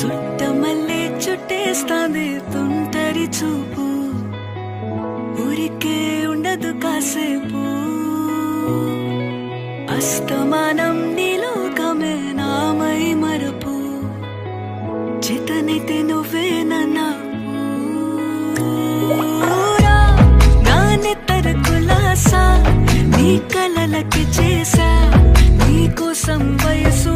చుట్టమల్లే చుట్టేస్తాంది తుంటరి చూపు, ఊరికే ఉండదు కాసేపు. అస్తమానం నీలోకమే నామై మరపు, చేతనైతే నువ్వే నన్నూరా. నానెత్తర కులాసా నీ కలలకి చేసా, నీ కోసం వయసు